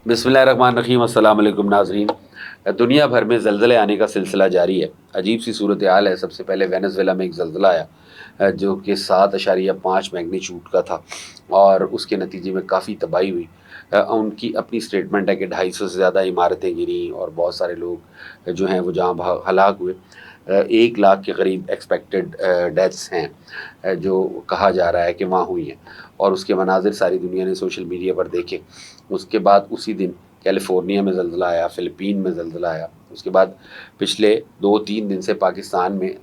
बिस्मिल्लाहिर्रहमानिर्रहीम। अस्सलाम वालेकुम नाज़रीन। दुनिया भर में ज़लज़ले आने का सिलसिला जारी है। अजीब सी सूरत हाल है। सबसे पहले वेनेज़ुएला में एक ज़लज़ला आया जो कि 7.5 मैग्नीट्यूड का था और उसके नतीजे में काफ़ी तबाही हुई। उनकी अपनी स्टेटमेंट है कि 250 से ज़्यादा इमारतें गिरी और बहुत सारे लोग जो हैं वो जहाँ हलाक हुए। 1 लाख के करीब एक्सपेक्टेड डेथ्स हैं जो कहा जा रहा है कि वहाँ हुई हैं और उसके मनाज़िर सारी दुनिया ने सोशल मीडिया पर देखे। उसके बाद उसी दिन कैलिफोर्निया में ज़लज़ला आया, फ़िलिपीन में ज़लज़ला आया। उसके बाद पिछले 2-3 दिन से पाकिस्तान में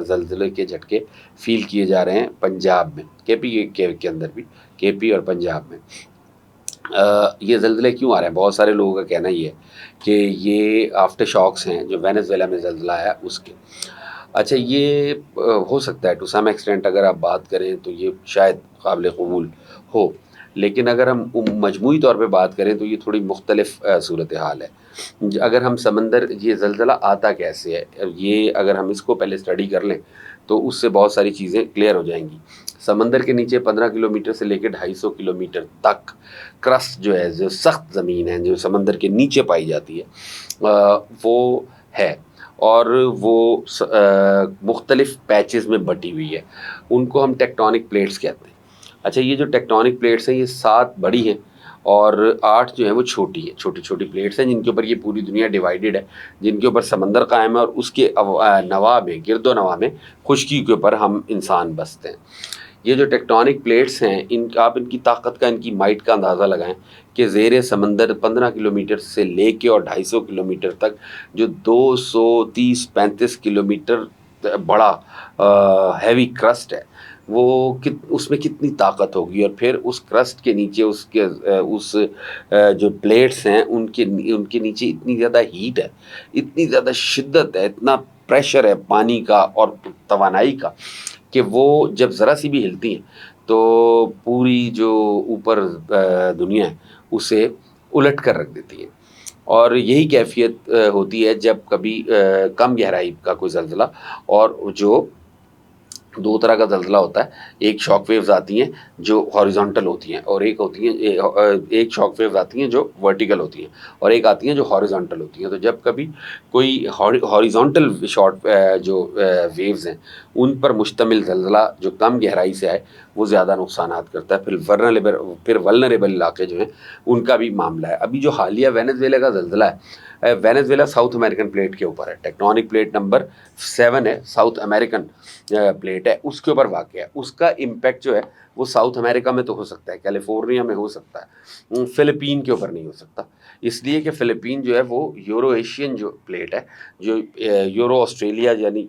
ज़लज़ले के झटके फ़ील किए जा रहे हैं पंजाब में, केपी के अंदर भी, केपी और पंजाब में। ये ज़लज़ले क्यों आ रहे हैं? बहुत सारे लोगों का कहना ये है कि ये आफ्टर शॉक्स हैं जो वेनेज़ुएला में ज़लज़ला आया उसके। अच्छा ये हो सकता है टू सम एक्सटेंट अगर आप बात करें तो ये शायद काबिल कबूल हो, लेकिन अगर हम मजमूई तौर पे बात करें तो ये थोड़ी मुख्तलिफ सूरत हाल है। अगर हम समंदर ये ज़लज़ला आता कैसे है, ये अगर हम इसको पहले स्टडी कर लें तो उससे बहुत सारी चीज़ें क्लियर हो जाएंगी। समंदर के नीचे 15 किलोमीटर से लेकर 250 किलोमीटर तक क्रस्ट जो है, जो सख्त ज़मीन है जो समंदर के नीचे पाई जाती है, वो है और वो मुख्तलिफ़ पैचेस में बटी हुई है। उनको हम टेक्टोनिक प्लेट्स कहते हैं। अच्छा ये जो टेक्टोनिक प्लेट्स हैं ये 7 बड़ी हैं और 8 जो हैं वो छोटी हैं, छोटी-छोटी प्लेट्स हैं जिनके ऊपर ये पूरी दुनिया डिवाइडेड है, जिनके ऊपर समंदर कायम है और उसके नवाह में, गिरदो-नवाह में खुश्की के ऊपर हम इंसान बसते हैं। ये जो टेक्टोनिक प्लेट्स हैं आप इनकी ताकत का, इनकी माइट का अंदाज़ा लगाएं कि ज़ेरे समंदर 15 किलोमीटर से लेके और 250 किलोमीटर तक जो 230-35 किलोमीटर बड़ा हैवी क्रस्ट है, वो उसमें कितनी ताकत होगी और फिर उस क्रस्ट के नीचे उसके जो प्लेट्स हैं उनके उनके नीचे इतनी ज़्यादा हीट है, इतनी ज़्यादा शिद्दत है, इतना प्रेशर है पानी का और तवानाई का कि वो जब ज़रा सी भी हिलती हैं तो पूरी जो ऊपर दुनिया है उसे उलट कर रख देती हैं। और यही कैफ़ियत होती है जब कभी कम गहराई का कोई ज़लज़ला, और जो 2 तरह का ज़लज़ला होता है। एक शॉक वेव्स आती हैं जो हॉरिज़ॉन्टल होती हैं और एक शॉक वेव्स आती हैं जो वर्टिकल होती हैं और एक आती हैं जो हॉरिज़ॉन्टल होती हैं। तो जब कभी कोई हॉरिज़ॉन्टल जो वेव्स हैं उन पर मुश्तमिल ज़लज़ला जो कम गहराई से आए वो ज़्यादा नुकसानात करता है। फिर वल्नरेबल इलाके जो हैं उनका भी मामला है। अभी जो हालिया वेनेज़ुएला का ज़लज़ला है, वेनेज़ुएला साउथ अमेरिकन प्लेट के ऊपर है, टेक्टोनिक प्लेट नंबर 7 है, साउथ अमेरिकन प्लेट है, उसके ऊपर वाक़या है। उसका इम्पैक्ट जो है वो साउथ अमेरिका में तो हो सकता है, कैलिफोर्निया में हो सकता है, फ़िलिपीन के ऊपर नहीं हो सकता। इसलिए कि फ़िलिपीन जो है वो यूरो एशियन जो प्लेट है, जो यूरो ऑस्ट्रेलिया यानी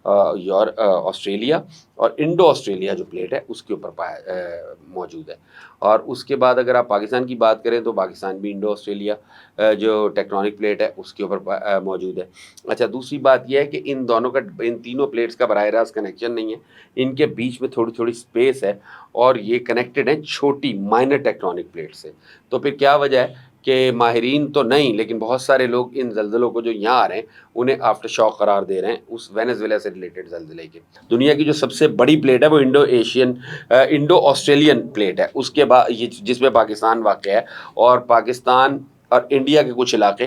ऑस्ट्रेलिया और इंडो ऑस्ट्रेलिया जो प्लेट है उसके ऊपर मौजूद है। और उसके बाद अगर आप पाकिस्तान की बात करें तो पाकिस्तान भी इंडो ऑस्ट्रेलिया जो टेक्टोनिक प्लेट है उसके ऊपर मौजूद है। अच्छा दूसरी बात यह है कि इन तीनों प्लेट्स का बराह रास्त कनेक्शन नहीं है, इनके बीच में थोड़ी-थोड़ी स्पेस है और ये कनेक्टेड हैं छोटी माइनर टेक्टोनिक प्लेट से। तो फिर क्या वजह है कि माहिरीन तो नहीं लेकिन बहुत सारे लोग इन ज़लज़लों को जो यहाँ आ रहे हैं उन्हें आफ्टर शॉक करार दे रहे हैं उस वेनेज़ुएला से रिलेटेड ज़लज़ले के। दुनिया की जो सबसे बड़ी प्लेट है वो इंडो ऑस्ट्रेलियन प्लेट है। उसके बाद ये जिसमें पाकिस्तान वाक़या है और पाकिस्तान और इंडिया के कुछ इलाके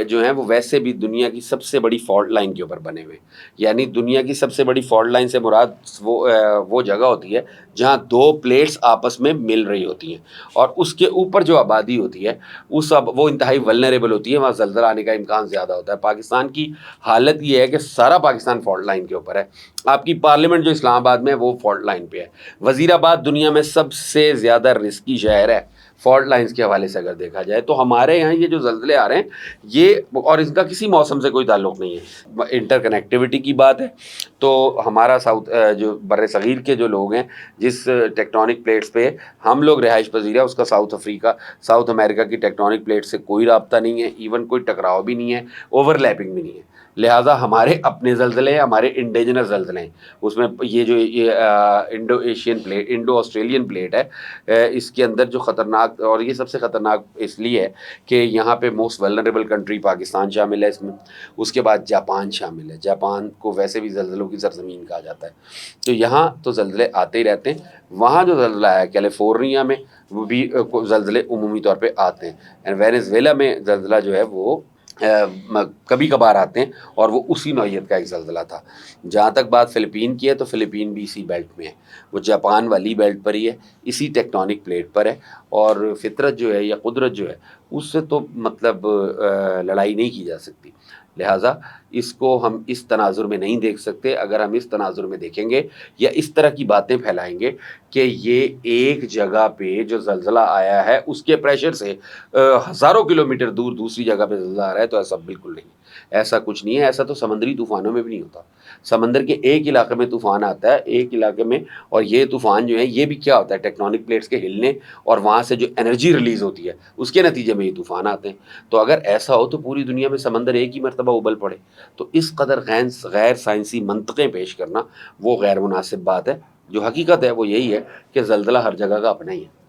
जो हैं वो वैसे भी दुनिया की सबसे बड़ी फॉल्ट लाइन के ऊपर बने हुए हैं। यानी दुनिया की सबसे बड़ी फॉल्ट लाइन से मुराद वो जगह होती है जहाँ 2 प्लेट्स आपस में मिल रही होती हैं और उसके ऊपर जो आबादी होती है वो इंतहाई वल्नरेबल होती है, वहाँ ज़लज़ला आने का इम्कान ज़्यादा होता है। पाकिस्तान की हालत ये है कि सारा पाकिस्तान फॉल्ट लाइन के ऊपर है। आपकी पार्लियामेंट जो इस्लामाबाद में है वो फॉल्ट लाइन पे है। वज़ीराबाद दुनिया में सबसे ज़्यादा रिस्की शहर है फॉल्ट लाइन्स के हवाले से अगर देखा जाए। तो हमारे यहाँ ये जो ज़लज़ले आ रहे हैं ये, और इसका किसी मौसम से कोई ताल्लुक़ नहीं है। इंटरकनेक्टिविटी की बात है तो हमारा जो बर्र-ए-सग़ीर के जो लोग हैं जिस टेक्टोनिक प्लेट्स पे हम लोग रिहाइश पज़ीर है उसका साउथ अमेरिका की टेक्टोनिक प्लेट से कोई राब्ता नहीं है, इवन कोई टकराव भी नहीं है, ओवरलैपिंग भी नहीं है। لہٰذا ہمارے اپنے زلزلے ہیں، ہمارے انڈیجنس زلزلے ہیں، اس میں یہ جو یہ Indo Asian plate, Indo Australian plate ہے، اس کے اندر جو خطرناک، اور یہ سب سے خطرناک اس لیے ہے کہ یہاں پہ موسٹ ولنریبل کنٹری پاکستان شامل ہے اس میں، اس کے بعد جاپان شامل ہے، جاپان کو ویسے بھی زلزلوں کی سرزمین کہا جاتا ہے، تو یہاں تو زلزلے آتے ہی رہتے ہیں۔ وہاں جو زلزلہ ہے کیلیفورنیا میں، وہ بھی زلزلے عمومی طور پہ آتے ہیں۔ وینیزویلا میں زلزلہ جو ہے وہ کبھی کبھار آتے ہیں، اور وہ اسی نوعیت کا ایک زلزلہ تھا۔ جہاں تک بات فلپین کی ہے تو فلپین بھی اسی بیلٹ میں ہے، وہ جاپان والی بیلٹ پر ہی ہے، اسی ٹیکٹونک پلیٹ پر ہے، اور فطرت جو ہے یا قدرت جو ہے اس سے تو مطلب لڑائی نہیں کی جا سکتی، لہٰذا اس کو ہم اس تناظر میں نہیں دیکھ سکتے۔ اگر ہم اس تناظر میں دیکھیں گے یا اس طرح کی باتیں پھیلائیں گے کہ یہ ایک جگہ پہ جو زلزلہ آیا ہے اس کے پریشر سے ہزاروں کلومیٹر دور دوسری جگہ پہ زلزلہ آ رہا ہے، تو ایسا بالکل نہیں، ایسا کچھ نہیں ہے۔ ایسا تو سمندری طوفانوں میں بھی نہیں ہوتا، سمندر کے ایک علاقے میں طوفان آتا ہے، ایک علاقے میں، اور یہ طوفان جو ہے یہ بھی کیا ہوتا ہے، ٹیکٹونک پلیٹس کے ہلنے اور وہاں سے جو انرجی ریلیز ہوتی ہے اس کے نتیجے میں یہ طوفان آتے ہیں۔ تو اگر ایسا ہو تو پوری دنیا میں سمندر ایک ہی مرتبہ ابل پڑے، تو اس قدر غیر سائنسی منطقیں پیش کرنا وہ غیر مناسب بات ہے۔ جو حقیقت ہے وہ یہی ہے کہ زلزلہ ہر جگہ کا اپنا ہی ہے۔